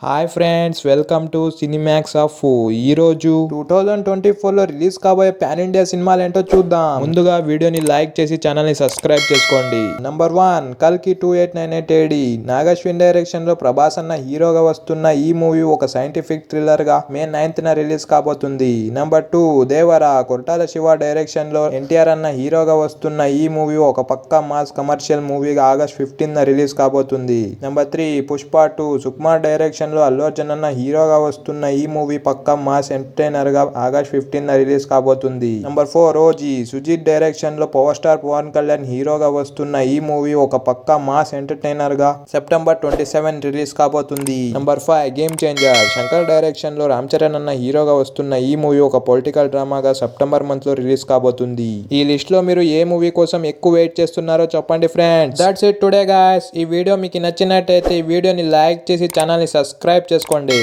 Hi friends, welcome to Cinemax of ఈ రోజు 2024లో release కాబోయే పాన్ ఇండియా సినిమాలు ఏంటో చూద్దాం. ముందుగా వీడియోని లైక్ చేసి ఛానల్ ని సబ్స్క్రైబ్ చేసుకోండి. నంబర్ 1 కల్కి 2898 AD. నాగశ్విన్ డైరెక్షన్ లో ప్రభాస్ అన్న హీరోగా వస్తున్న ఈ మూవీ ఒక సైంటిఫిక్ థ్రిల్లర్ గా మే 9th రిలీజ్ కాబోతుంది. నంబర్ 2 దేవరా కొరటాల శివ డైరెక్షన్ లో ఎన్టీఆర్ అన్న హీరోగా వస్తున్న ఈ మూవీ ఒక పక్కా మాస్ కమర్షియల్ మూవీగా ఆగస్ట్ 15th రిలీజ్ కాబోతుంది. నంబర్ 3 పుష్ప 2 సుకుమార్ డైరెక్షన్ లో అల్లు అర్జున్ అన్న హీరోగా వస్తున్న ఈ మూవీ పక్కా మాస్ ఎంటర్టైనర్ గా ఆగస్ట్ 15th రిలీజ్ కాబోతుంది. నంబర్ 4 ఓజీ సుజిత్ డైరెక్షన్ లో పవర్ స్టార్ పవన్ కళ్యాణ్ హీరోగా వస్తున్న ఈ మూవీ ఒక పక్కా మాస్ ఎంటర్టైనర్ గా సెప్టెంబర్ 27 రిలీజ్ కాబోతుంది. Number 5 game changer Shankar direction లో రామ్ చరణ్ అన్న హీరోగా వస్తున్న ఈ మూవీ ఒక పొలిటికల్ డ్రామాగా సెప్టెంబర్ మంత్ లో రిలీజ్ కాబోతుంది. ఈ లిస్ట్ లో మీరు ఏ మూవీ కోసం ఎక్కువ వెయిట్ చేస్తున్నారో చెప్పండి friends. That's it today guys. ఈ వీడియో మీకు నచ్చినట్టయితే ఈ వీడియోని లైక్ చేసి ఛానల్ ని సబ్స్క్రైబ్ చేసుకోండి.